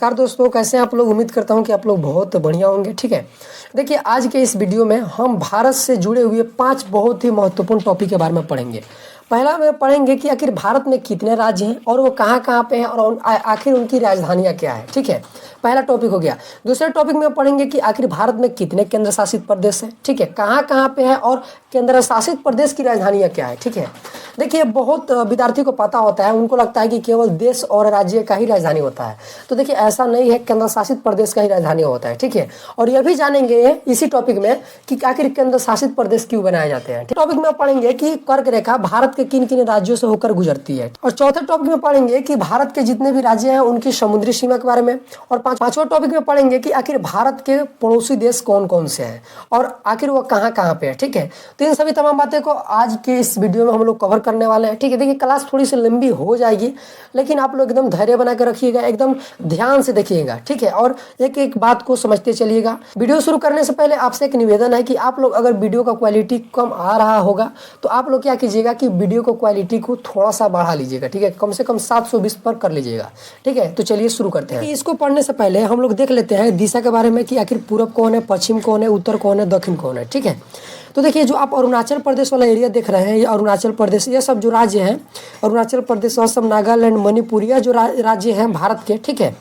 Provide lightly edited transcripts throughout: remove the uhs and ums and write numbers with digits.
नमस्कार दोस्तों, कैसे हैं आप लोग। उम्मीद करता हूं कि आप लोग बहुत बढ़िया होंगे। ठीक है, देखिए आज के इस वीडियो में हम भारत से जुड़े हुए 5 बहुत ही महत्वपूर्ण टॉपिक के बारे में पढ़ेंगे। पहला में पढ़ेंगे कि आखिर भारत में कितने राज्य हैं और वो कहाँ पे हैं और आखिर उनकी राजधानियाँ क्या है। ठीक है, पहला टॉपिक हो गया। दूसरे टॉपिक में पढ़ेंगे कि आखिर भारत में कितने केंद्र शासित प्रदेश हैं। ठीक है, कहाँ पे है और केंद्र शासित प्रदेश की राजधानियाँ क्या है। ठीक है, देखिए बहुत विद्यार्थी को पता होता है, उनको लगता है कि केवल देश और राज्य का ही राजधानी होता है। तो देखिए ऐसा नहीं है, केंद्र शासित प्रदेश का ही राजधानी होता है। ठीक है, और यह भी जानेंगे इसी टॉपिक में कि आखिर केंद्र शासित प्रदेश क्यों बनाए जाते हैं। टॉपिक में पढ़ेंगे कि कर्क रेखा भारत के किन किन राज्यों से होकर गुजरती है। और चौथे टॉपिक में पढ़ेंगे कि भारत के जितने भी राज्य हैं उनकी समुद्री सीमा के बारे में। और पांचवा टॉपिक में पढ़ेंगे कि आखिर भारत के पड़ोसी देश कौन कौन से हैं और आखिर वो कहाँ पे है। ठीक है, तो इन सभी तमाम बातें को आज के इस वीडियो में हम लोग कवर करने वाले हैं। ठीक है, देखिए क्लास थोड़ी सी लंबी हो जाएगी, लेकिन आप लोग एकदम धैर्य बना कर रखिएगा, एकदम ध्यान से देखिएगा। ठीक है, और एक एक बात को समझते चलिएगा। वीडियो शुरू करने से पहले आपसे एक निवेदन है कि आप लोग अगर वीडियो का क्वालिटी कम आ रहा होगा तो आप लोग क्या कीजिएगा कि वीडियो को क्वालिटी को थोड़ा सा बढ़ा लीजिएगा। ठीक है, कम से कम 720 पर कर लीजिएगा। ठीक है, तो चलिए शुरू करते हैं। इसको पढ़ने से पहले हम लोग देख लेते हैं दिशा के बारे में कि आखिर पूरब कौन है, पश्चिम कौन है, उत्तर कौन है, दक्षिण कौन है। ठीक है, तो देखिए जो आप अरुणाचल प्रदेश वाला एरिया देख रहे हैं, ये अरुणाचल प्रदेश, ये सब जो राज्य हैं, अरुणाचल प्रदेश, असम, नागालैंड, मणिपुर, यह जो राज्य हैं भारत के, ठीक है,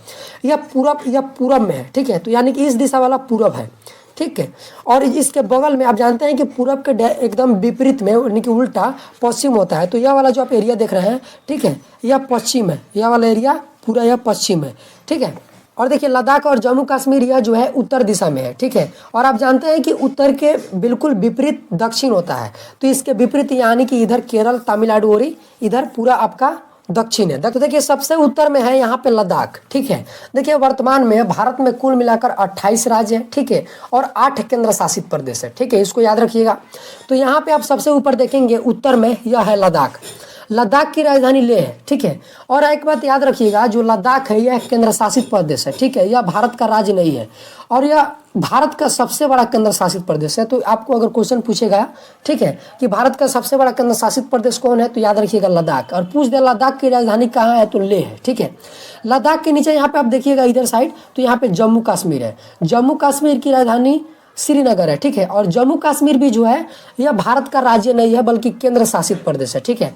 यह पूरब में है। ठीक है, तो यानी कि इस दिशा वाला पूरब है। ठीक है, और इसके बगल में आप जानते हैं कि पूरब के एकदम विपरीत में यानी कि उल्टा पश्चिम होता है। तो यह वाला जो आप एरिया देख रहे हैं, ठीक है, यह पश्चिम है, यह वाला एरिया पूरा यह पश्चिम है। ठीक है, और देखिए लद्दाख और जम्मू कश्मीर यह जो है उत्तर दिशा में है। ठीक है, और आप जानते हैं कि उत्तर के बिल्कुल विपरीत दक्षिण होता है। तो इसके विपरीत यानी कि इधर केरल, तमिलनाडु और इधर पूरा आपका दक्षिण है। तो देखिए सबसे उत्तर में है यहाँ पे लद्दाख। ठीक है, देखिए वर्तमान में भारत में कुल मिलाकर 28 राज्य है। ठीक है, और 8 केंद्र शासित प्रदेश है। ठीक है, इसको याद रखिएगा। तो यहाँ पे आप सबसे ऊपर देखेंगे उत्तर में यह है लद्दाख। लद्दाख की राजधानी लेह है। ठीक है, और एक बात याद रखिएगा, जो लद्दाख है यह केंद्र शासित प्रदेश है। ठीक है, यह भारत का राज्य नहीं है और यह भारत का सबसे बड़ा केंद्र शासित प्रदेश है। तो आपको अगर क्वेश्चन पूछेगा, ठीक है, कि भारत का सबसे बड़ा केंद्र शासित प्रदेश कौन है, तो याद रखिएगा लद्दाख। और पूछ दे लद्दाख की राजधानी कहाँ है, तो लेह है। ठीक है, लद्दाख के नीचे यहाँ पे आप देखिएगा इधर साइड, तो यहाँ पे जम्मू कश्मीर है। जम्मू कश्मीर की राजधानी श्रीनगर है। ठीक है, और जम्मू कश्मीर भी जो है यह भारत का राज्य नहीं है बल्कि केंद्र शासित प्रदेश है। ठीक है,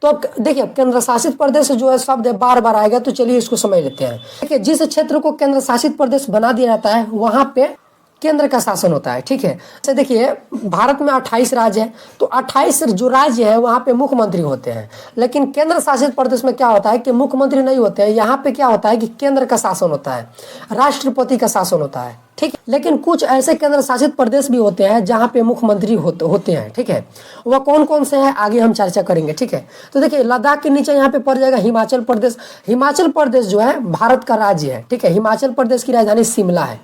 तो अब देखिए केंद्र शासित प्रदेश जो है शब्द बार बार आएगा, तो चलिए इसको समझ लेते हैं। देखिए जिस क्षेत्र को केंद्र शासित प्रदेश बना दिया जाता है वहां पे केंद्र का शासन होता है। ठीक है, तो देखिए भारत में 28 राज्य है, तो 28 जो राज्य है वहाँ पे मुख्यमंत्री होते हैं। लेकिन केंद्र शासित प्रदेश में क्या होता है कि मुख्यमंत्री नहीं होते हैं। यहाँ पे क्या होता है कि केंद्र का शासन होता है, राष्ट्रपति का शासन होता है। ठीक है, लेकिन कुछ ऐसे केंद्र शासित प्रदेश भी होते हैं जहाँ पे मुख्यमंत्री होते हैं। ठीक है, वह कौन कौन से हैं आगे हम चर्चा करेंगे। ठीक है, तो देखिए लद्दाख के नीचे यहाँ पे पड़ जाएगा हिमाचल प्रदेश। हिमाचल प्रदेश जो है भारत का राज्य है। ठीक है, हिमाचल प्रदेश की राजधानी शिमला है।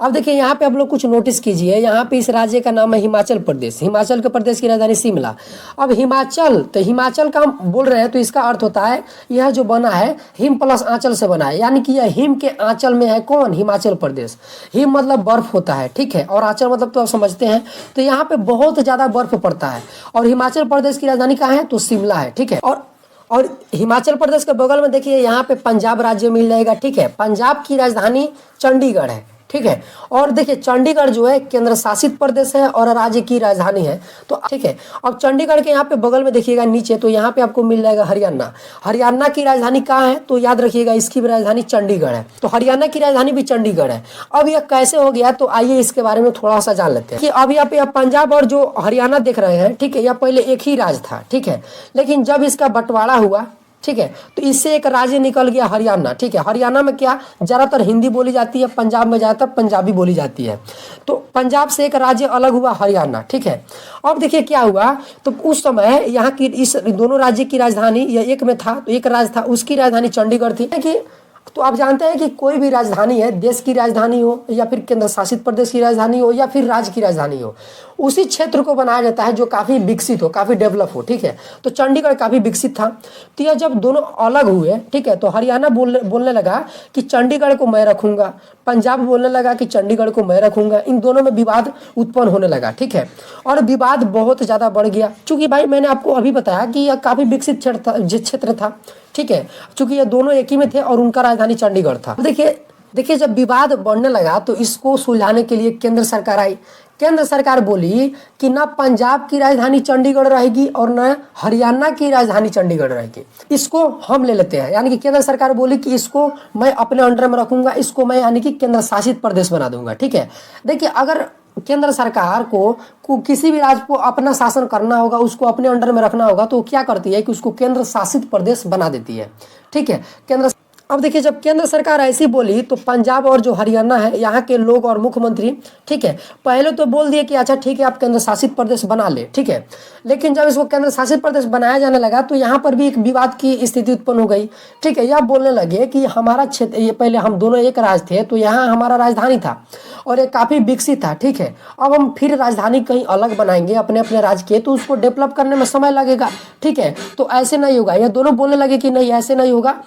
अब देखिए यहाँ पे आप लोग कुछ नोटिस कीजिए, यहाँ पे इस राज्य का नाम है हिमाचल प्रदेश, हिमाचल के प्रदेश की राजधानी शिमला। अब हिमाचल, तो हिमाचल का हम बोल रहे हैं तो इसका अर्थ होता है यह जो बना है हिम प्लस आंचल से बना है, यानी कि यह हिम के आंचल में है। कौन? हिमाचल प्रदेश। हिम मतलब बर्फ होता है। ठीक है, और आंचल मतलब तो आप समझते हैं, तो यहाँ पे बहुत ज्यादा बर्फ पड़ता है। और हिमाचल प्रदेश की राजधानी कहाँ है, तो शिमला है। ठीक है, और हिमाचल प्रदेश के बगल में देखिए यहाँ पे पंजाब राज्य मिल जाएगा। ठीक है, पंजाब की राजधानी चंडीगढ़ है। ठीक है, और देखिए चंडीगढ़ जो है केंद्र शासित प्रदेश है और राज्य की राजधानी है। तो ठीक है, अब चंडीगढ़ के यहाँ पे बगल में देखिएगा नीचे, तो यहाँ पे आपको मिल जाएगा हरियाणा। हरियाणा की राजधानी कहाँ है, तो याद रखिएगा इसकी भी राजधानी चंडीगढ़ है। तो हरियाणा की राजधानी भी चंडीगढ़ है। अब यह कैसे हो गया, तो आइए इसके बारे में थोड़ा सा जान लेते हैं कि अब यहाँ पे पंजाब और जो हरियाणा देख रहे हैं, ठीक है, यह पहले एक ही राज्य था। ठीक है, लेकिन जब इसका बंटवारा हुआ, ठीक है, तो इससे एक राज्य निकल गया हरियाणा। ठीक है, हरियाणा में क्या ज्यादातर हिंदी बोली जाती है, पंजाब में ज्यादातर पंजाबी बोली जाती है। तो पंजाब से एक राज्य अलग हुआ हरियाणा। ठीक है, अब देखिए क्या हुआ, तो उस समय यहाँ की इस दोनों राज्य की राजधानी यह एक में था, तो एक राज्य था, उसकी राजधानी चंडीगढ़ थी। कि तो आप जानते हैं कि कोई भी राजधानी है, देश की राजधानी हो या फिर केंद्र शासित प्रदेश की राजधानी हो या फिर राज्य की राजधानी हो, उसी क्षेत्र को बनाया जाता है जो काफ़ी विकसित हो, काफ़ी डेवलप हो। ठीक है, तो चंडीगढ़ काफ़ी विकसित था। तो यह जब दोनों अलग हुए, ठीक है, तो हरियाणा बोलने लगा कि चंडीगढ़ को मैं रखूंगा, पंजाब बोलने लगा कि चंडीगढ़ को मैं रखूंगा। इन दोनों में विवाद उत्पन्न होने लगा। ठीक है, और विवाद बहुत ज़्यादा बढ़ गया, चूंकि भाई मैंने आपको अभी बताया कि यह काफ़ी विकसित क्षेत्र था। ठीक है, चूंकि ये दोनों एक ही में थे और उनका राजधानी चंडीगढ़ था। देखिए जब विवाद बढ़ने लगा तो इसको सुलझाने के लिए केंद्र सरकार आई। केंद्र सरकार बोली कि ना पंजाब की राजधानी चंडीगढ़ रहेगी और ना हरियाणा की राजधानी चंडीगढ़ रहेगी, इसको हम ले लेते हैं। यानी कि केंद्र सरकार बोली कि इसको मैं अपने अंडर में रखूंगा, इसको मैं यानी कि केंद्र शासित प्रदेश बना दूंगा। ठीक है, देखिए अगर केंद्र सरकार को किसी भी राज्य को अपना शासन करना होगा, उसको अपने अंडर में रखना होगा, तो क्या करती है कि उसको केंद्र शासित प्रदेश बना देती है। ठीक है, अब देखिए जब केंद्र सरकार ऐसी बोली तो पंजाब और जो हरियाणा है यहाँ के लोग और मुख्यमंत्री, ठीक है, पहले तो बोल दिए कि अच्छा ठीक है आप केंद्र शासित प्रदेश बना ले। ठीक है, लेकिन जब इसको केंद्र शासित प्रदेश बनाया जाने लगा तो यहाँ पर भी एक विवाद की स्थिति उत्पन्न हो गई। ठीक है, यह बोलने लगे कि हमारा क्षेत्र, ये पहले हम दोनों एक राज्य थे तो यहाँ हमारा राजधानी था और ये काफ़ी विकसित था। ठीक है, अब हम फिर राजधानी कहीं अलग बनाएंगे अपने अपने राज्य के, तो उसको डेवलप करने में समय लगेगा। ठीक है, तो ऐसे नहीं होगा। ये दोनों बोलने लगे कि नहीं ऐसे नहीं होगा,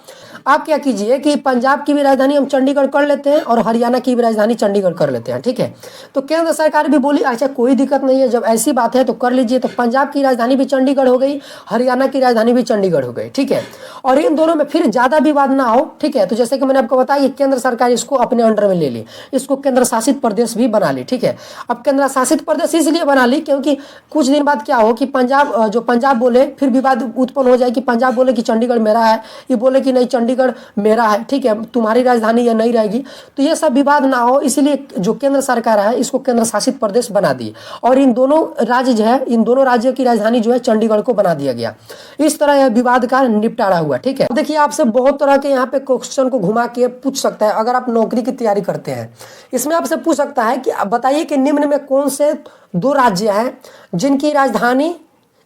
आप क्या कीजिए कि पंजाब की भी राजधानी हम चंडीगढ़ कर लेते हैं और हरियाणा की भी राजधानी चंडीगढ़ कर लेते हैं। ठीक है, तो केंद्र सरकार भी बोली अच्छा कोई दिक्कत नहीं है, जब ऐसी बात है तो कर लीजिए। तो पंजाब की राजधानी भी चंडीगढ़ हो गई, हरियाणा की राजधानी भी चंडीगढ़ हो गई। ठीक है, और इन दोनों में फिर ज़्यादा विवाद ना हो। ठीक है, तो जैसे कि मैंने आपको बताया कि केंद्र सरकार इसको अपने अंडर में ले ली, इसको केंद्र शासित प्रदेश भी बना ली। ठीक है, अब केंद्र शासित प्रदेश इसलिए बना ली क्योंकि कुछ दिन बाद क्या हो कि पंजाब बोले, फिर विवाद उत्पन्न हो जाए कि पंजाब बोले कि चंडीगढ़ मेरा है, ये बोले कि नहीं चंडीगढ़ मेरा है। ठीक है, तुम्हारी राजधानी ये नहीं रहेगी, तो ये सब विवाद ना हो इसलिए जो केंद्र सरकार है इसको केंद्र शासित प्रदेश बना दी और इन दोनों राज्य जो है, इन दोनों राज्यों की राजधानी जो है चंडीगढ़ को बना दिया गया। इस तरह यह विवाद का निपटारा हुआ। ठीक है, देखिए आपसे बहुत तरह के यहाँ पे क्वेश्चन को घुमा के पूछ सकता है अगर आप नौकरी की तैयारी करते हैं। इसमें आपसे पूछ सकता है कि बताइए कि निम्न में कौन से दो राज्य हैं जिनकी राजधानी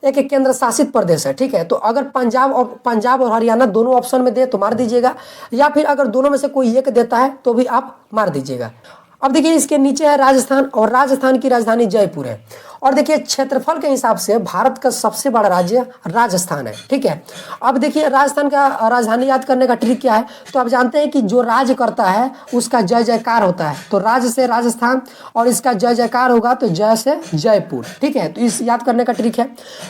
एक केंद्र शासित प्रदेश है। ठीक है, तो अगर पंजाब और हरियाणा दोनों ऑप्शन में दे तो मार दीजिएगा, या फिर अगर दोनों में से कोई एक देता है तो भी आप मार दीजिएगा। अब देखिए इसके नीचे है राजस्थान और राजस्थान की राजधानी जयपुर है। और देखिए क्षेत्रफल के हिसाब से भारत का सबसे बड़ा राज्य राजस्थान है। ठीक है, अब देखिए राजस्थान का राजधानी याद करने का ट्रिक क्या है, तो आप जानते हैं कि जो राज्य करता है उसका जय जयकार होता है, तो राज्य से राजस्थान और इसका जय जयकार होगा तो जय से जयपुर। ठीक है, तो इस याद करने का ट्रिक है।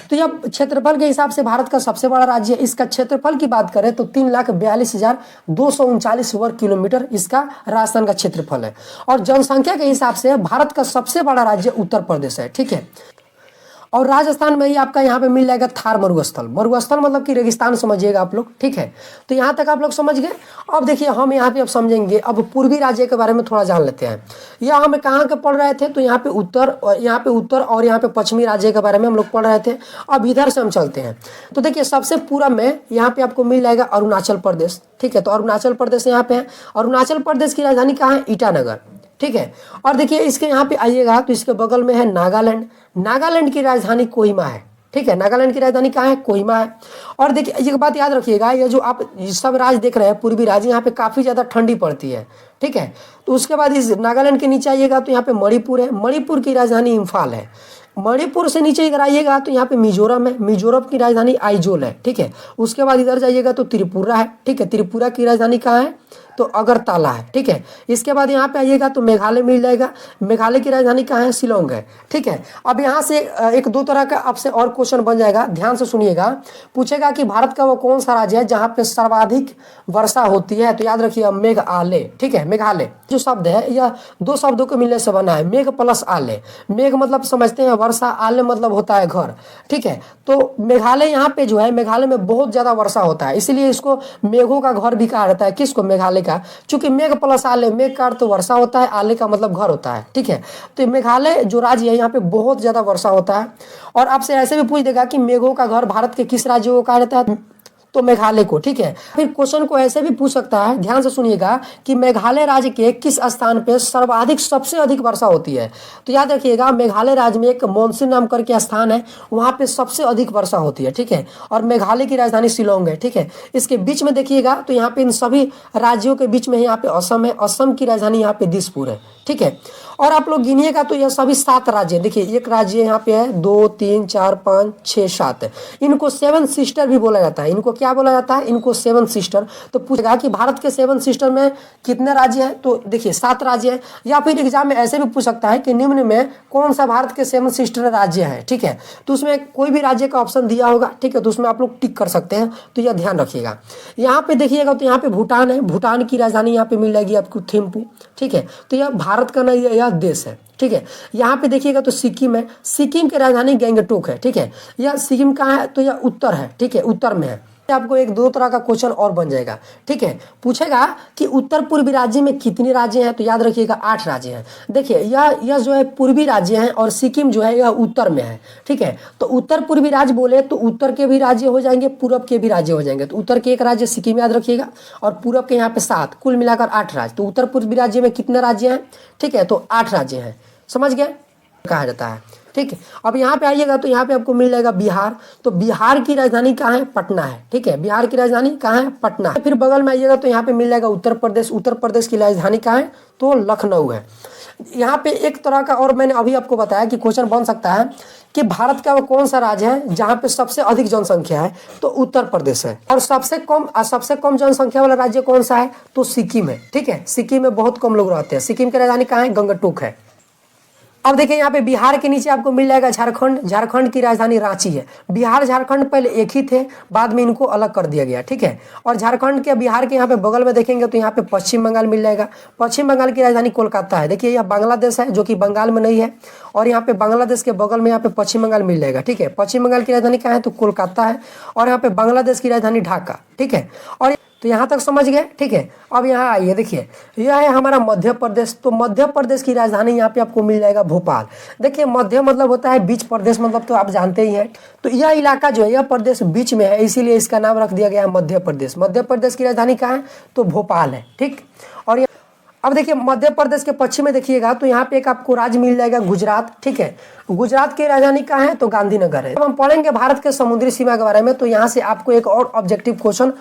तो यह क्षेत्रफल के हिसाब से भारत का सबसे बड़ा राज्य है। इसका क्षेत्रफल की बात करें तो 3,42,239 वर्ग किलोमीटर इसका राजस्थान का क्षेत्रफल है। और जनसंख्या के हिसाब से भारत का सबसे बड़ा राज्य उत्तर प्रदेश है। ठीक है, और राजस्थान में ही आपका यहाँ पे मिल जाएगा थार मरुस्थल। मरुस्थल मतलब कि रेगिस्तान समझिएगा आप लोग। ठीक है, तो यहाँ तक आप लोग समझ गए। अब देखिए हम यहाँ पे अब समझेंगे, अब पूर्वी राज्य के बारे में थोड़ा जान लेते हैं। यह हम कहाँ के पढ़ रहे थे, तो यहाँ पे उत्तर और यहाँ पे पश्चिमी राज्य के बारे में हम लोग पढ़ रहे थे। अब इधर से हम चलते हैं, तो देखिए सबसे पूरब में यहाँ पे आपको मिल जाएगा अरुणाचल प्रदेश। ठीक है, तो अरुणाचल प्रदेश यहाँ पे है। अरुणाचल प्रदेश की राजधानी कहाँ है, ईटानगर। ठीक है, और देखिए इसके यहाँ पे आइएगा तो इसके बगल में है नागालैंड। नागालैंड की राजधानी कोहिमा है। ठीक है, नागालैंड की राजधानी कहाँ है, कोहिमा है। और देखिए एक बात याद रखिएगा, ये जो आप सब राज्य देख रहे हैं पूर्वी राज्य, यहाँ पे काफ़ी ज़्यादा ठंडी पड़ती है। ठीक है, तो उसके बाद इस नागालैंड के नीचे आइएगा तो यहाँ पे मणिपुर है। मणिपुर की राजधानी इम्फाल है। मणिपुर से नीचे इधर आइएगा तो यहाँ पे मिजोरम है। मिजोरम की राजधानी आइजोल है। ठीक है, उसके बाद इधर जाइएगा तो त्रिपुरा है। ठीक है, त्रिपुरा की राजधानी कहाँ है, तो अगरतला है। ठीक है, इसके बाद यहाँ पे आइएगा तो मेघालय मिल जाएगा। मेघालय की राजधानी कहाँ है, शिलोंग है। ठीक है, अब यहाँ से एक दो तरह का आपसे और क्वेश्चन बन जाएगा, ध्यान से सुनिएगा। पूछेगा कि भारत का वो कौन सा राज्य है जहाँ पे सर्वाधिक वर्षा होती है, तो याद रखिए मेघालय। ठीक है, मेघालय जो शब्द है यह दो शब्दों के मिलने से बना है, मेघ प्लस आलय। मेघ मतलब समझते हैं वर्षा, आलय मतलब होता है घर। ठीक है, तो मेघालय यहाँ पे जो है, मेघालय में बहुत ज्यादा वर्षा होता है, इसलिए इसको मेघों का घर भी कहा जाता है। किसको, मेघालय का। चूंकि मेघ प्लस आलय, मेघ का अर्थ तो वर्षा होता है, आलय का मतलब घर होता है। ठीक है, तो मेघालय जो राज्य है यहाँ पे बहुत ज्यादा वर्षा होता है। और आपसे ऐसे भी पूछ देगा कि मेघों का घर भारत के किस राज्य को कहा जाता है, तो मेघालय को। ठीक है, फिर क्वेश्चन को ऐसे भी पूछ सकता है, ध्यान से सुनिएगा, कि मेघालय राज्य के किस स्थान पे सर्वाधिक सबसे अधिक वर्षा होती है। तो याद रखिएगा मेघालय राज्य में एक मॉनसून नाम करके स्थान है, वहाँ पे सबसे अधिक वर्षा होती है। ठीक है, और मेघालय की राजधानी शिलोंग है। ठीक है, इसके बीच में देखिएगा तो यहाँ पे इन सभी राज्यों के बीच में यहाँ पे असम है। असम की राजधानी यहाँ पे दिसपुर है। ठीक है। और आप लोग गिनिएगा तो यह सभी 7 राज्य, देखिए एक राज्य यहाँ पे है, 2 3 4 5 6 7, इनको 7 सिस्टर भी बोला जाता है। इनको क्या बोला जाता है? इनको 7 सिस्टर। तो पूछेगा कि भारत के 7 सिस्टर में कितने राज्य हैं, तो देखिए 7 राज्य हैं। या फिर एग्जाम में ऐसे भी पूछ सकता है कि निम्न में कौन सा भारत के 7 सिस्टर राज्य है, ठीक है। तो उसमें कोई भी राज्य का ऑप्शन दिया होगा, ठीक है, तो उसमें आप लोग टिक कर सकते हैं, तो यह ध्यान रखिएगा। यहाँ पे देखिएगा तो यहाँ पे भूटान है, भूटान की राजधानी यहाँ पे मिल जाएगी आपको थिम्पू, ठीक है। तो यह भारत का नहीं, यह देश है, ठीक है। यहाँ पे देखिएगा तो सिक्किम है, सिक्किम की राजधानी गंगटोक है, ठीक है। यह सिक्किम कहाँ है? तो यह उत्तर है, ठीक है, उत्तर में है। आपको एक दो तरह का क्वेश्चन और बन जाएगा, ठीक है। पूछेगा कि उत्तर पूर्वी राज्य में कितने राज्य हैं, तो याद रखिएगा 8 राज्य हैं। देखिए यह जो है पूर्वी राज्य हैं और सिक्किम जो है यह उत्तर में है, ठीक है। तो उत्तर पूर्वी राज्य बोले तो उत्तर के भी राज्य हो जाएंगे, पूरब के भी राज्य हो जाएंगे। तो उत्तर के एक राज्य सिक्किम याद रखिएगा, और पूरब के यहाँ पे 7, कुल मिलाकर 8 राज्य। तो उत्तर पूर्वी राज्य में कितने राज्य हैं, ठीक है, तो 8 राज्य हैं, समझ गए, कहा जाता है, ठीक है। अब यहाँ पे आइएगा तो यहाँ पे आपको मिल जाएगा बिहार। तो बिहार की राजधानी कहाँ है? पटना है, ठीक है। बिहार की राजधानी कहाँ है? पटना है। फिर बगल में आइएगा तो यहाँ पे मिल जाएगा उत्तर प्रदेश। उत्तर प्रदेश की राजधानी कहाँ है? तो लखनऊ है। यहाँ पे एक तरह का और मैंने अभी आपको बताया कि क्वेश्चन बन सकता है कि भारत का वो कौन सा राज्य है जहाँ पे सबसे अधिक जनसंख्या है, तो उत्तर प्रदेश है। और सबसे कम जनसंख्या वाला राज्य कौन सा है? तो सिक्किम है, ठीक है। सिक्किम में बहुत कम लोग रहते हैं। सिक्किम की राजधानी कहाँ है? गंगटोक है। अब देखिए यहाँ पे बिहार के नीचे आपको मिल जाएगा झारखंड। झारखंड की राजधानी रांची है। बिहार झारखंड पहले एक ही थे, बाद में इनको अलग कर दिया गया, ठीक है। और झारखंड के बिहार के यहाँ पे बगल में देखेंगे तो यहाँ पे पश्चिम बंगाल मिल जाएगा। पश्चिम बंगाल की राजधानी कोलकाता है। देखिए यह बांग्लादेश है जो कि बंगाल में नहीं है, और यहाँ पे बांग्लादेश के बगल में यहाँ पे पश्चिम बंगाल मिल जाएगा, ठीक है। पश्चिम बंगाल की राजधानी कहाँ है? तो कोलकाता है। और यहाँ पे बांग्लादेश की राजधानी ढाका, ठीक है। और तो यहाँ तक समझ गए, ठीक है। अब यहाँ आइए, देखिए यह है हमारा मध्य प्रदेश। तो मध्य प्रदेश की राजधानी यहाँ पे आपको मिल जाएगा भोपाल। देखिए मध्य मतलब होता है बीच, प्रदेश मतलब तो आप जानते ही हैं। तो यह इलाका जो है, यह प्रदेश बीच में है, इसीलिए इसका नाम रख दिया गया है मध्य प्रदेश। मध्य प्रदेश की राजधानी कहाँ है? तो भोपाल है, ठीक। और अब देखिए मध्य प्रदेश के पश्चिम में देखिएगा तो यहाँ पे एक आपको राज्य मिल जाएगा गुजरात, ठीक है। गुजरात की राजधानी कहाँ है? तो गांधीनगर है। अब हम पढ़ेंगे भारत के समुद्री सीमा के बारे में, तो यहाँ से आपको एक और ऑब्जेक्टिव क्वेश्चन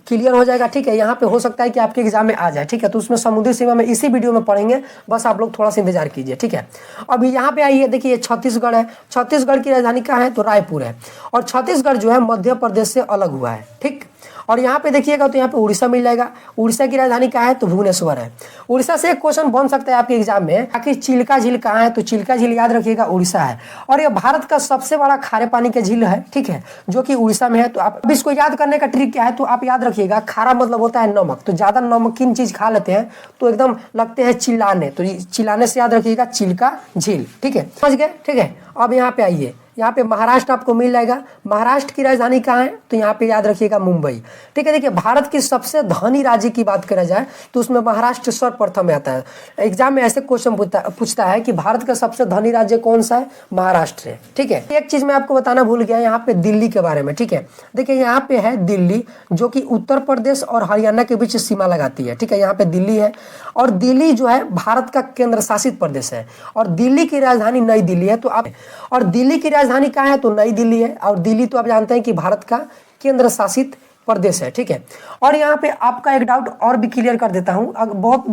क्लियर हो जाएगा, ठीक है। यहाँ पे हो सकता है कि आपके एग्जाम में आ जाए, ठीक है। तो उसमें समुद्री सीमा में इसी वीडियो में पढ़ेंगे, बस आप लोग थोड़ा सा इंतजार कीजिए, ठीक है। अभी यहाँ पे आइए, देखिए छत्तीसगढ़ है। छत्तीसगढ़ की राजधानी कहाँ है? तो रायपुर है। और छत्तीसगढ़ जो है मध्य प्रदेश से अलग हुआ है, ठीक। और यहाँ पे देखिएगा तो यहाँ पे उड़ीसा मिल जाएगा। उड़ीसा की राजधानी कहाँ है? तो भुवनेश्वर है। उड़ीसा से एक क्वेश्चन बन सकता है आपके एग्जाम में, आखिर चिल्का झील कहाँ है? तो चिल्का झील याद रखिएगा उड़ीसा है। और यह भारत का सबसे बड़ा खारे पानी का झील है, ठीक है, जो कि उड़ीसा में है। तो आप इसको याद करने का ट्रिक क्या है? तो आप याद रखिएगा, खारा मतलब होता है नमक। तो ज्यादा नमकीन चीज खा लेते हैं तो एकदम लगते हैं चिल्लाने, तो चिल्लाने से याद रखिएगा चिल्का झील, ठीक है, समझ गए, ठीक है। अब यहाँ पे आइए, यहाँ पे महाराष्ट्र आपको मिल जाएगा। महाराष्ट्र की राजधानी कहाँ है? तो यहाँ पे याद रखिएगा मुंबई, ठीक है। देखिए भारत की सबसे धनी राज्य की बात करा जाए तो उसमें महाराष्ट्र सर्वप्रथम में आता है। एग्जाम में ऐसे क्वेश्चन पूछता है कि भारत का सबसे धनी राज्य कौन सा है? महाराष्ट्र है, ठीक है। एक चीज मैं आपको बताना भूल गया यहाँ पे दिल्ली के बारे में, ठीक है। देखिए यहाँ पे है दिल्ली, जो कि उत्तर प्रदेश और हरियाणा के बीच सीमा लगाती है, ठीक है। यहाँ पे दिल्ली है, और दिल्ली जो है भारत का केंद्र शासित प्रदेश है, और दिल्ली की राजधानी नई दिल्ली है। तो आप, और दिल्ली की राजधानी कहाँ है? तो नई दिल्ली है। और दिल्ली तो आप जानते हैं कि भारत का केंद्र शासित प्रदेश है, ठीक है। और यहाँ पे आपका एक डाउट और भी क्लियर कर देता हूँ। बहुत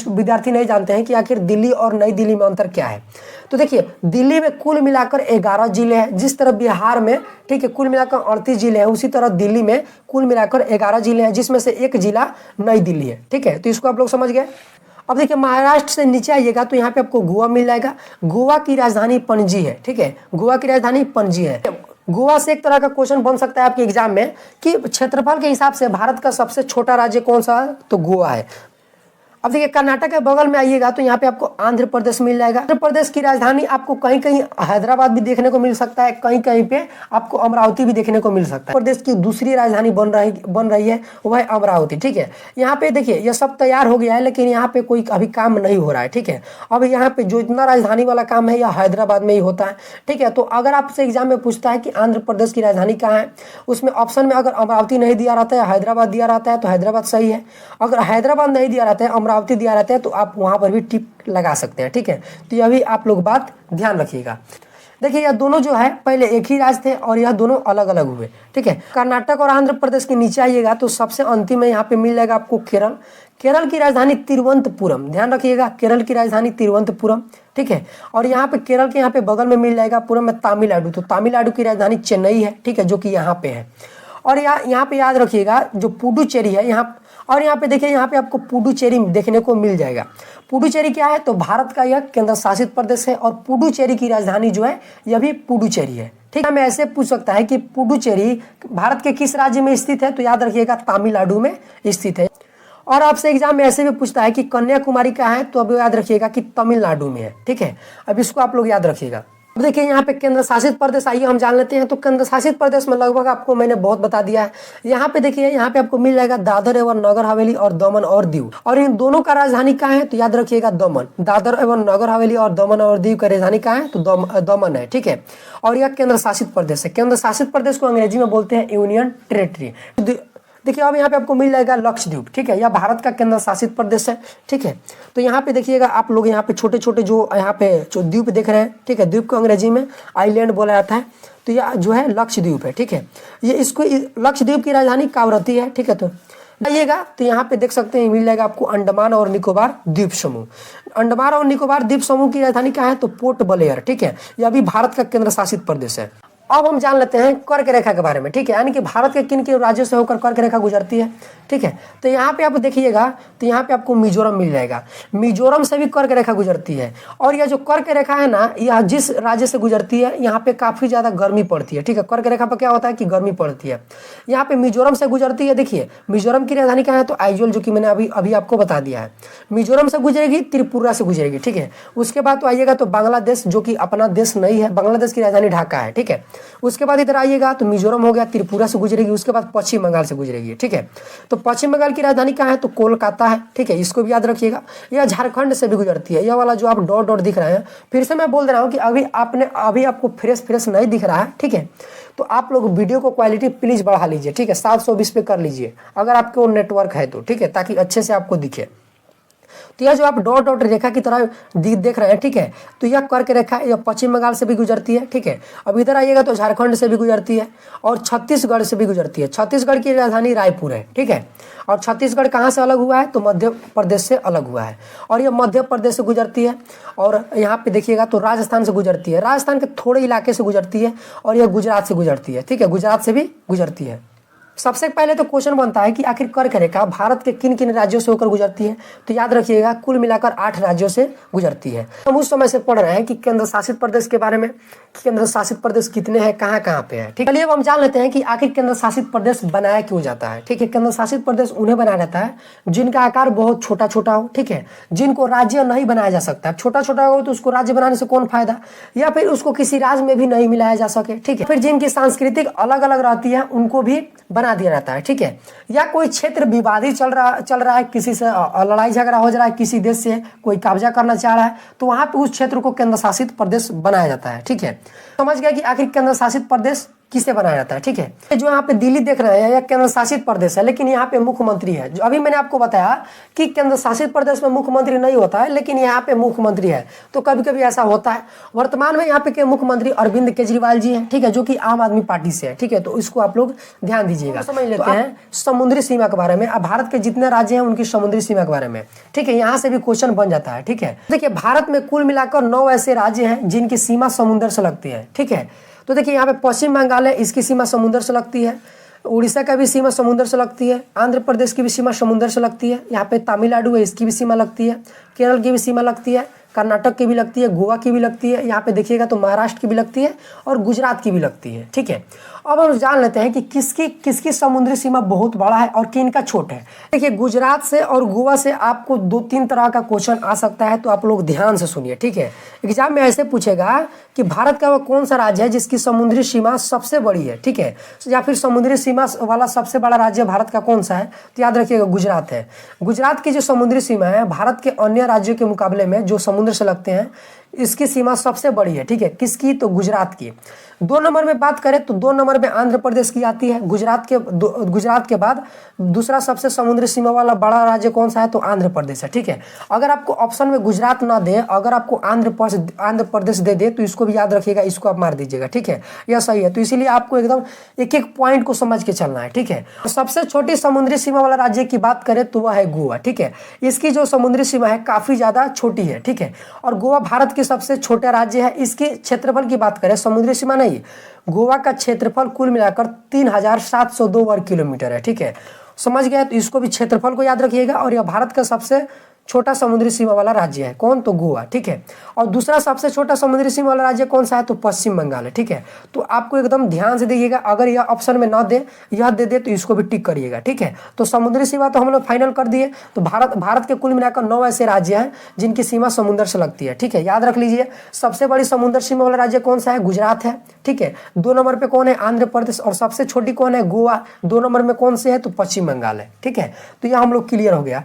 विद्यार्थी नहीं जानते हैं कि आखिर दिल्ली और नई दिल्ली में अंतर क्या है। तो देखिए दिल्ली में कुल मिलाकर 11 जिले हैं। जिस तरह बिहार में, ठीक है, कुल मिलाकर 38 जिले हैं, उसी तरह दिल्ली में कुल मिलाकर 11 जिले हैं, जिसमें से एक जिला नई दिल्ली है, ठीक है। तो इसको आप लोग समझ गए। अब देखिए महाराष्ट्र से नीचे आइएगा तो यहाँ पे आपको गोवा मिल जाएगा। गोवा की राजधानी पणजी है, ठीक है। गोवा की राजधानी पणजी है। गोवा से एक तरह का क्वेश्चन बन सकता है आपके एग्जाम में कि क्षेत्रफल के हिसाब से भारत का सबसे छोटा राज्य कौन सा है? तो गोवा है। अब देखिए कर्नाटक के बगल में आइएगा तो यहाँ पे आपको आंध्र प्रदेश मिल जाएगा। आंध्र प्रदेश की राजधानी आपको कहीं कहीं हैदराबाद भी देखने को मिल सकता है, कहीं कहीं पे आपको अमरावती भी देखने को मिल सकता है। प्रदेश की दूसरी राजधानी बन रही है, वह है अमरावती, ठीक है। यहाँ पे देखिए यह सब तैयार हो गया है, लेकिन यहाँ पे कोई अभी काम नहीं हो रहा है, ठीक है। अब यहाँ पे जो इतना राजधानी वाला काम है यह हैदराबाद में ही होता है, ठीक है। तो अगर आपसे एग्जाम में पूछता है कि आंध्र प्रदेश की राजधानी कहाँ है, उसमें ऑप्शन में अगर अमरावती नहीं दिया रहता है, हैदराबाद दिया रहता है, तो हैदराबाद सही है। अगर हैदराबाद नहीं दिया रहता है, अमरावती दिया रहता है, तो आप वहां पर भी टिक लगा सकते हैं, ठीक है। तो यह भी आप लोग बात ध्यान रखिएगा। देखिए यह दोनों जो है पहले एक ही राज्य थे और यह दोनों अलग अलग हुए, ठीक है। कर्नाटक और आंध्र प्रदेश के नीचे आइएगा तो सबसे अंतिम में यहाँ पे मिल जाएगा आपको केरल। केरल की राजधानी तिरुवनंतपुरम, ध्यान रखिएगा केरल की राजधानी तिरुवनंतपुरम, ठीक है। और यहाँ पे केरल के यहाँ पे बगल में मिल जाएगा पुरम में तमिलनाडु, तो तमिलनाडु की राजधानी चेन्नई है, ठीक है, जो कि यहाँ पे है। और यहाँ पे याद रखिएगा जो पुडुचेरी है यहाँ, और यहाँ पे देखिए यहाँ पे आपको पुडुचेरी देखने को मिल जाएगा। पुडुचेरी क्या है, तो भारत का यह केंद्र शासित प्रदेश है और पुडुचेरी की राजधानी जो है यह भी पुडुचेरी है, ठीक है। हमें ऐसे पूछ सकता है कि पुडुचेरी भारत के किस राज्य में स्थित है, तो याद रखिएगा तमिलनाडु में स्थित है। और आपसे एग्जाम में ऐसे भी पूछता है कि कन्याकुमारी का है, तो अब याद रखिएगा कि तमिलनाडु में है, ठीक है। अब इसको आप लोग याद रखिएगा। अब देखिए यहाँ पे केंद्र शासित प्रदेश, आइए हम जान लेते हैं। तो केंद्र शासित प्रदेश में लगभग आपको मैंने बहुत बता दिया है। यहाँ पे देखिए यहाँ पे आपको मिल जाएगा दादर एवं नगर हवेली और दमन और दीव, और इन दोनों का राजधानी कहाँ है, तो याद रखिएगा दमन। दादर एवं नगर हवेली और दमन और दीव का राजधानी कहाँ है, तो दमन है, ठीक है। और यह केंद्र शासित प्रदेश है। केंद्र शासित प्रदेश को अंग्रेजी में बोलते हैं यूनियन टेरिटरी। देखिए अब यहाँ पे आपको मिल जाएगा लक्षद्वीप, ठीक है, यह भारत का केंद्र शासित प्रदेश है, ठीक है। तो यहाँ पे देखिएगा आप लोग यहाँ पे छोटे छोटे जो यहाँ पे जो द्वीप देख रहे हैं, ठीक है, द्वीप को अंग्रेजी में आइलैंड बोला जाता है, तो यह जो है लक्षद्वीप है, ठीक है। ये इसको लक्षद्वीप की राजधानी कावरती है, ठीक है। तो आइएगा तो यहाँ पे देख सकते हैं मिल जाएगा आपको अंडमान और निकोबार द्वीप समूह। अंडमान और निकोबार द्वीप समूह की राजधानी क्या है, तो पोर्ट ब्लेयर, ठीक है, यह भी भारत का केंद्र शासित प्रदेश है। अब हम जान लेते हैं कर्क रेखा के बारे में, ठीक है, यानी कि भारत के किन किन राज्यों से होकर कर्क रेखा गुजरती है, ठीक है। तो यहाँ पे आप देखिएगा तो यहाँ पे आपको मिजोरम मिल जाएगा, मिजोरम से भी कर्क रेखा गुजरती है। और यह जो कर्क रेखा है ना, यह जिस राज्य से गुजरती है यहाँ पे काफी ज्यादा गर्मी पड़ती है, ठीक है। कर्क रेखा पर क्या होता है कि गर्मी पड़ती है। यहाँ पे मिजोरम से गुजरती है, देखिए मिजोरम की राजधानी क्या है, तो आइजोल, जो कि मैंने अभी आपको बता दिया है। मिजोरम से गुजरेगी, त्रिपुरा से गुजरेगी, ठीक है। उसके बाद तो आइएगा तो बांग्लादेश, जो कि अपना देश नहीं है, बांग्लादेश की राजधानी ढाका है, ठीक है। उसके बाद इधर आइएगा तो मिजोरम हो गया, त्रिपुरा से गुजरेगी, उसके बाद पश्चिम बंगाल से गुजरेगी, ठीक है। तो पश्चिम बंगाल की राजधानी कहाँ है, तो कोलकाता है, ठीक है, इसको भी याद रखिएगा। यह झारखंड से भी गुजरती है, यह वाला जो आप डॉट डॉट दिख रहे हैं, फिर से मैं बोल दे रहा हूँ कि अभी आपको फ्रेश नहीं दिख रहा है, ठीक है। तो आप लोग वीडियो को क्वालिटी प्लीज बढ़ा लीजिए, ठीक है, 720 पे कर लीजिए अगर आपको नेटवर्क है तो, ठीक है, ताकि अच्छे से आपको दिखे। तो यह जो आप डॉट डॉट रेखा की तरह देख रहे हैं, ठीक है, तो यह कर्क रेखा यह पश्चिम बंगाल से भी गुजरती है, ठीक है। अब इधर आइएगा तो झारखंड से भी गुजरती है और छत्तीसगढ़ से भी गुजरती है। छत्तीसगढ़ की राजधानी रायपुर है, ठीक है। और छत्तीसगढ़ कहाँ से अलग हुआ है, तो मध्य प्रदेश से अलग हुआ है, और यह मध्य प्रदेश से गुजरती है। और यहाँ पे देखिएगा तो राजस्थान से गुजरती है, राजस्थान के थोड़े इलाके से गुजरती है, और यह गुजरात से गुजरती है, ठीक है, गुजरात से भी गुजरती है। सबसे पहले तो क्वेश्चन बनता है कि आखिर कर्क रेखा भारत के किन किन राज्यों से होकर गुजरती है, तो याद रखिएगा कुल मिलाकर 8 राज्यों से गुजरती है। हम उस समय से पढ़ रहे हैं कि केंद्र शासित प्रदेश के बारे में, केंद्र शासित प्रदेश कितने हैं, कहाँ कहाँ पे है, ठीक है। चलिए अब हम जान लेते हैं कि आखिर केंद्र शासित प्रदेश बनाया क्यों जाता है, ठीक है। केंद्र शासित प्रदेश उन्हें बनाया जाता है जिनका आकार बहुत छोटा छोटा हो, ठीक है, जिनको राज्य नहीं बनाया जा सकता। छोटा छोटा हो तो उसको राज्य बनाने से कौन फायदा, या फिर उसको किसी राज्य में भी नहीं मिलाया जा सके, ठीक है। फिर जिनकी सांस्कृतिक अलग अलग रहती है उनको भी बना दिया जाता है, ठीक है। या कोई क्षेत्र विवादित चल रहा है, किसी से लड़ाई झगड़ा हो रहा है, किसी देश से कोई कब्जा करना चाह रहा है, तो वहां पे उस क्षेत्र को केंद्र शासित प्रदेश बनाया जाता है, ठीक है। समझ गया कि आखिर केंद्र शासित प्रदेश किसे बनाया जाता है, ठीक है। जो यहाँ पे दिल्ली देख रहे हैं यह केंद्र शासित प्रदेश है, लेकिन यहाँ पे मुख्यमंत्री है। जो अभी मैंने आपको बताया कि केंद्र शासित प्रदेश में मुख्यमंत्री नहीं होता है, लेकिन यहाँ पे मुख्यमंत्री है, तो कभी कभी ऐसा होता है। वर्तमान में यहाँ पे के मुख्यमंत्री अरविंद केजरीवाल जी हैं, ठीक है, जो कि आम आदमी पार्टी से है, ठीक है। तो इसको आप लोग ध्यान दीजिएगा। समझ लेते हैं समुद्री सीमा के बारे में। अब भारत के जितने राज्य हैं उनकी समुद्री सीमा के बारे में, ठीक है, यहाँ से भी क्वेश्चन बन जाता है, ठीक है। देखिए भारत में कुल मिलाकर 9 ऐसे राज्य हैं जिनकी सीमा समुद्र से लगती है, ठीक है। तो देखिए यहाँ पे पश्चिम बंगाल है, इसकी सीमा समुद्र से लगती है। उड़ीसा का भी सीमा समुद्र से लगती है। आंध्र प्रदेश की भी सीमा समुद्र से लगती है। यहाँ पे तमिलनाडु है, इसकी भी सीमा लगती है। केरल की भी सीमा लगती है। कर्नाटक की भी लगती है, गोवा की भी लगती है। यहाँ पे देखिएगा तो महाराष्ट्र की भी लगती है और गुजरात की भी लगती है, ठीक है। अब हम जान लेते हैं कि किसकी समुद्री सीमा बहुत बड़ा है और किन का छोटा है। देखिए गुजरात से और गोवा से आपको 2-3 तरह का क्वेश्चन आ सकता है, तो आप लोग ध्यान से सुनिए, ठीक है। एग्जाम में ऐसे पूछेगा कि भारत का वह कौन सा राज्य है जिसकी समुद्री सीमा सबसे बड़ी है, ठीक है, या फिर समुद्री सीमा वाला सबसे बड़ा राज्य भारत का कौन सा है, तो याद रखिएगा गुजरात है। गुजरात की जो समुद्री सीमा है भारत के अन्य राज्यों के मुकाबले में जो समुद्र से लगते हैं इसकी सीमा सबसे बड़ी है, ठीक है। किसकी? तो गुजरात की। 2 नंबर में बात करें तो 2 नंबर में आंध्र प्रदेश की आती है। गुजरात के बाद दूसरा सबसे समुद्री सीमा वाला बड़ा राज्य कौन सा है? तो आंध्र प्रदेश है, ठीक है। अगर आपको ऑप्शन में गुजरात ना दे, अगर आपको आंध्र प्रदेश दे दे तो इसको भी याद रखिएगा, इसको आप मार दीजिएगा, ठीक है। यह सही है। तो इसीलिए आपको एकदम एक एक पॉइंट को समझ के चलना है, ठीक है। सबसे छोटी समुद्री सीमा वाला राज्य की बात करें तो वह है गोवा, ठीक है। इसकी जो समुद्री सीमा है काफी ज्यादा छोटी है, ठीक है। और गोवा भारत की सबसे छोटा राज्य है। इसके क्षेत्रफल की बात करें, समुद्री सीमा नहीं, गोवा का क्षेत्रफल कुल मिलाकर 3702 वर्ग किलोमीटर है, ठीक है। समझ गए? तो इसको भी क्षेत्रफल को याद रखिएगा। और यह भारत का सबसे छोटा समुद्री सीमा वाला राज्य है। कौन? तो गोवा, ठीक है। और दूसरा सबसे छोटा समुद्री सीमा वाला राज्य कौन सा है? तो पश्चिम बंगाल है, ठीक है। तो आपको एकदम ध्यान से देखिएगा, अगर यह ऑप्शन में ना दे, यह दे दे तो इसको भी टिक करिएगा, ठीक है। तो समुद्री सीमा तो हम लोग फाइनल कर दिए। तो भारत के कुल मिलाकर 9 ऐसे राज्य हैं जिनकी सीमा समुद्र से लगती है, ठीक है। याद रख लीजिए, सबसे बड़ी समुद्र सीमा वाला राज्य कौन सा है? गुजरात है, ठीक है। 2 नंबर पे कौन है? आंध्र प्रदेश। और सबसे छोटी कौन है? गोवा। 2 नंबर में कौन से है? तो पश्चिम बंगाल है, ठीक है। तो यह हम लोग क्लियर हो गया।